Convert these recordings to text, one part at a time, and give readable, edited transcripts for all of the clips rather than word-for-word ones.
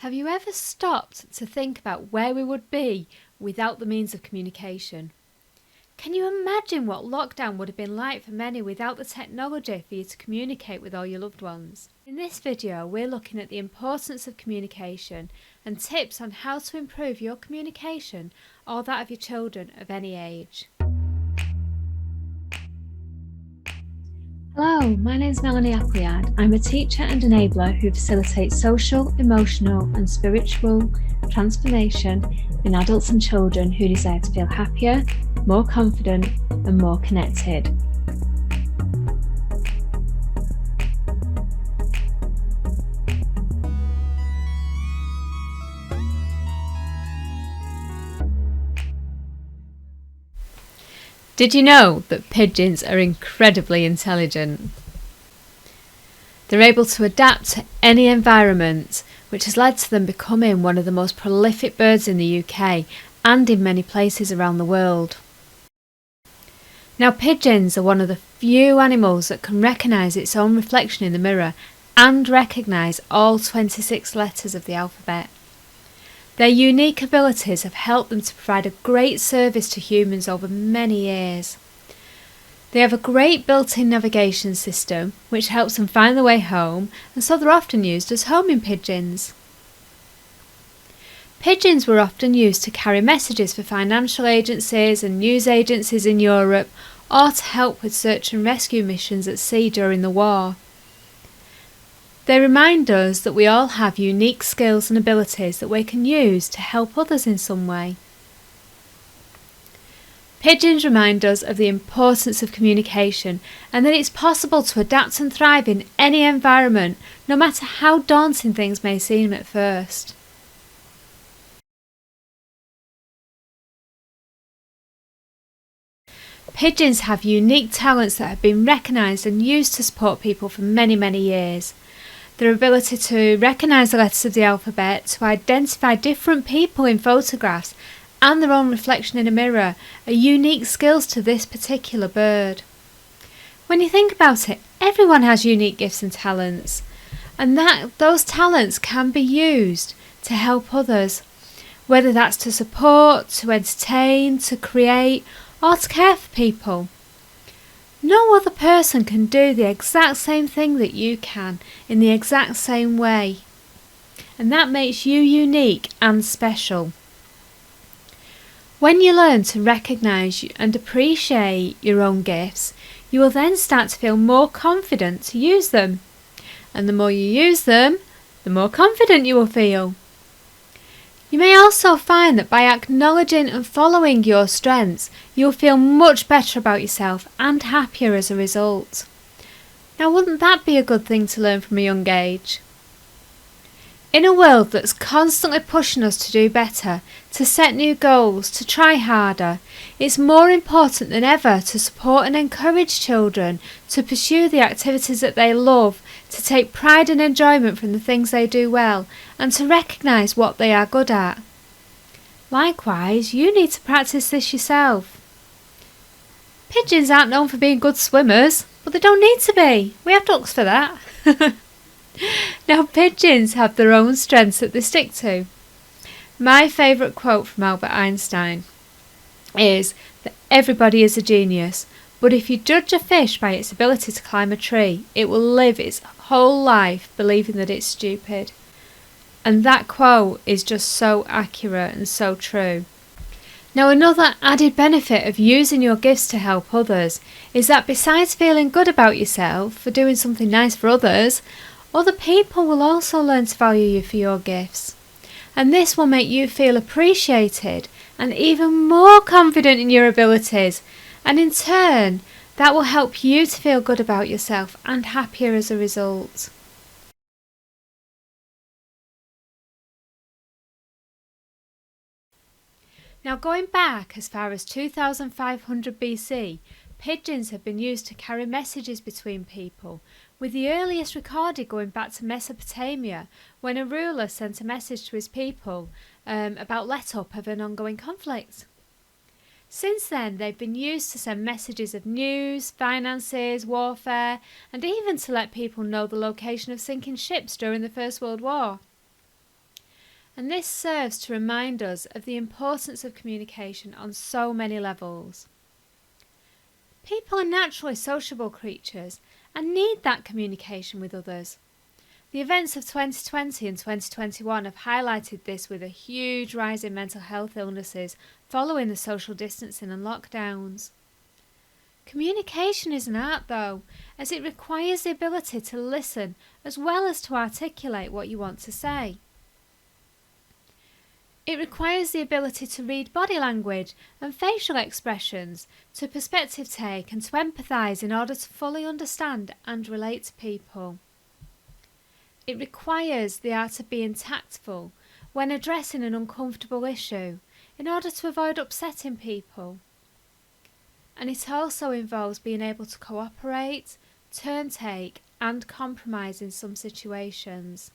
Have you ever stopped to think about where we would be without the means of communication? Can you imagine what lockdown would have been like for many without the technology for you to communicate with all your loved ones? In this video, we're looking at the importance of communication and tips on how to improve your communication or that of your children of any age. Hello, my name is Melanie Appleyard. I'm a teacher and enabler who facilitates social, emotional and spiritual transformation in adults and children who desire to feel happier, more confident and more connected. Did you know that pigeons are incredibly intelligent? They're able to adapt to any environment, which has led to them becoming one of the most prolific birds in the UK and in many places around the world. Now, pigeons are one of the few animals that can recognise its own reflection in the mirror and recognise all 26 letters of the alphabet. Their unique abilities have helped them to provide a great service to humans over many years. They have a great built-in navigation system which helps them find their way home, and so they're often used as homing pigeons. Pigeons were often used to carry messages for financial agencies and news agencies in Europe, or to help with search and rescue missions at sea during the war. They remind us that we all have unique skills and abilities that we can use to help others in some way. Pigeons remind us of the importance of communication and that it's possible to adapt and thrive in any environment, no matter how daunting things may seem at first. Pigeons have unique talents that have been recognised and used to support people for many, many years. Their ability to recognise the letters of the alphabet, to identify different people in photographs and their own reflection in a mirror are unique skills to this particular bird. When you think about it, everyone has unique gifts and talents, and those talents can be used to help others, whether that's to support, to entertain, to create, or to care for people. No other person can do the exact same thing that you can in the exact same way, and that makes you unique and special. When you learn to recognise and appreciate your own gifts, you will then start to feel more confident to use them, and the more you use them, the more confident you will feel. You may also find that by acknowledging and following your strengths, you'll feel much better about yourself and happier as a result. Now, wouldn't that be a good thing to learn from a young age? In a world that's constantly pushing us to do better, to set new goals, to try harder, it's more important than ever to support and encourage children to pursue the activities that they love, to take pride and enjoyment from the things they do well, and to recognise what they are good at. Likewise, you need to practice this yourself. Pigeons aren't known for being good swimmers, but they don't need to be. We have ducks for that. Now, pigeons have their own strengths that they stick to. My favourite quote from Albert Einstein is that everybody is a genius, but if you judge a fish by its ability to climb a tree, it will live its whole life believing that it's stupid. And that quote is just so accurate and so true. Now, another added benefit of using your gifts to help others is that besides feeling good about yourself for doing something nice for others, other people will also learn to value you for your gifts. And this will make you feel appreciated and even more confident in your abilities. And in turn, that will help you to feel good about yourself and happier as a result. Now, going back as far as 2500 BC, pigeons have been used to carry messages between people, with the earliest recorded going back to Mesopotamia, when a ruler sent a message to his people about let-up of an ongoing conflict. Since then, they've been used to send messages of news, finances, warfare, and even to let people know the location of sinking ships during the First World War. And this serves to remind us of the importance of communication on so many levels. People are naturally sociable creatures and need that communication with others. The events of 2020 and 2021 have highlighted this, with a huge rise in mental health illnesses following the social distancing and lockdowns. Communication is an art though, as it requires the ability to listen as well as to articulate what you want to say. It requires the ability to read body language and facial expressions, to perspective take and to empathise in order to fully understand and relate to people. It requires the art of being tactful when addressing an uncomfortable issue in order to avoid upsetting people. And it also involves being able to cooperate, turn take and compromise in some situations.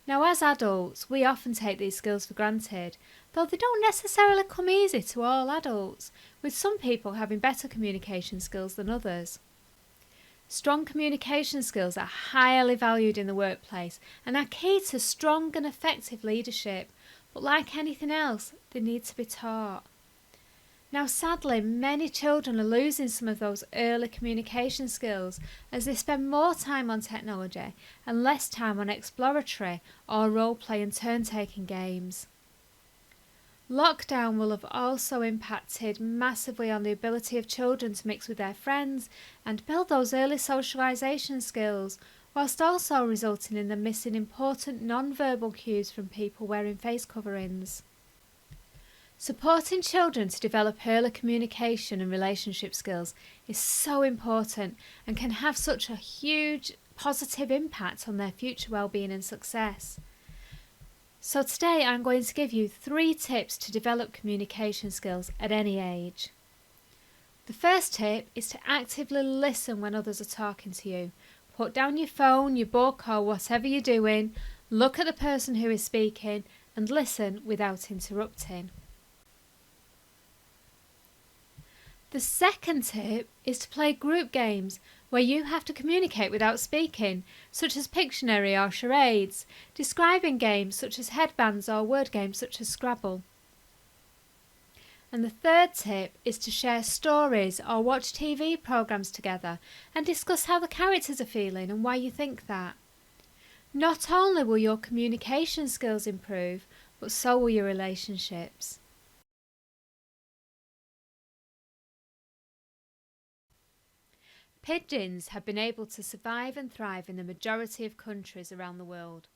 Now, as adults, we often take these skills for granted, though they don't necessarily come easy to all adults, with some people having better communication skills than others. Strong communication skills are highly valued in the workplace and are key to strong and effective leadership, but like anything else, they need to be taught. Now, sadly, many children are losing some of those early communication skills as they spend more time on technology and less time on exploratory or role-play and turn-taking games. Lockdown will have also impacted massively on the ability of children to mix with their friends and build those early socialisation skills, whilst also resulting in them missing important non-verbal cues from people wearing face coverings. Supporting children to develop early communication and relationship skills is so important and can have such a huge positive impact on their future well-being and success. So today I'm going to give you 3 tips to develop communication skills at any age. The first tip is to actively listen when others are talking to you. Put down your phone, your book or whatever you're doing, look at the person who is speaking and listen without interrupting. The second tip is to play group games where you have to communicate without speaking, such as Pictionary or charades, describing games such as headbands or word games such as Scrabble. And the third tip is to share stories or watch TV programmes together and discuss how the characters are feeling and why you think that. Not only will your communication skills improve, but so will your relationships. Pigeons have been able to survive and thrive in the majority of countries around the world.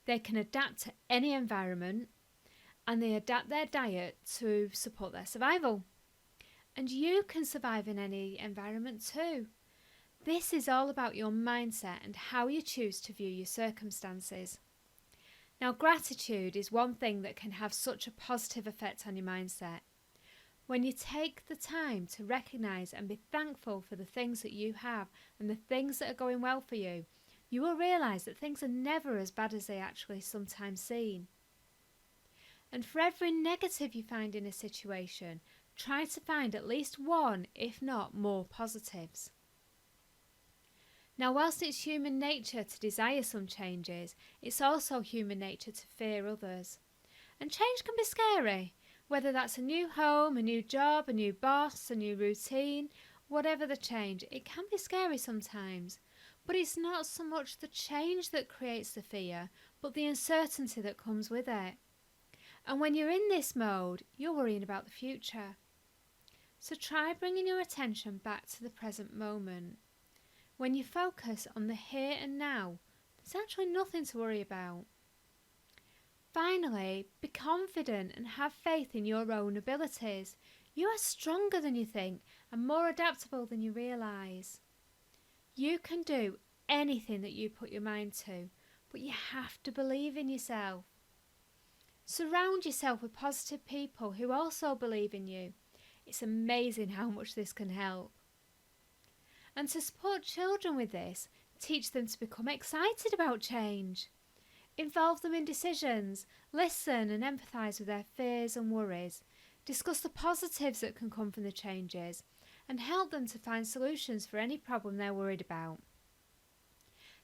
They can adapt to any environment and they adapt their diet to support their survival. And you can survive in any environment too. This is all about your mindset and how you choose to view your circumstances. Now, gratitude is one thing that can have such a positive effect on your mindset. When you take the time to recognise and be thankful for the things that you have and the things that are going well for you, you will realise that things are never as bad as they actually sometimes seem. And for every negative you find in a situation, try to find at least one, if not more, positives. Now, whilst it's human nature to desire some changes, it's also human nature to fear others. And change can be scary. Whether that's a new home, a new job, a new boss, a new routine, whatever the change, it can be scary sometimes. But it's not so much the change that creates the fear, but the uncertainty that comes with it. And when you're in this mode, you're worrying about the future. So try bringing your attention back to the present moment. When you focus on the here and now, there's actually nothing to worry about. Finally, be confident and have faith in your own abilities. You are stronger than you think and more adaptable than you realise. You can do anything that you put your mind to, but you have to believe in yourself. Surround yourself with positive people who also believe in you. It's amazing how much this can help. And to support children with this, teach them to become excited about change. Involve them in decisions, listen and empathise with their fears and worries, discuss the positives that can come from the changes, and help them to find solutions for any problem they're worried about.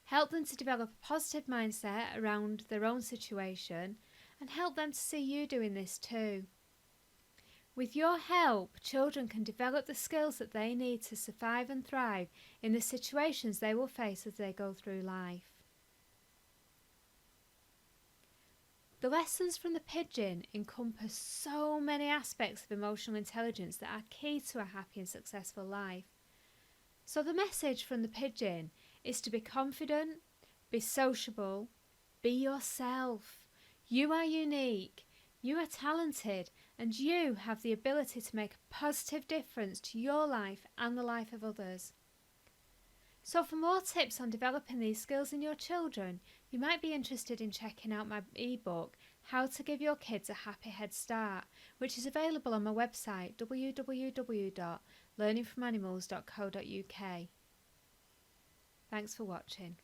Help them to develop a positive mindset around their own situation and help them to see you doing this too. With your help, children can develop the skills that they need to survive and thrive in the situations they will face as they go through life. The lessons from the Pigeon encompass so many aspects of emotional intelligence that are key to a happy and successful life. So the message from the Pigeon is to be confident, be sociable, be yourself. You are unique, you are talented, and you have the ability to make a positive difference to your life and the life of others. So for more tips on developing these skills in your children, you might be interested in checking out my ebook, How to Give Your Kids a Happy Head Start, which is available on my website www.learningfromanimals.co.uk. Thanks for watching.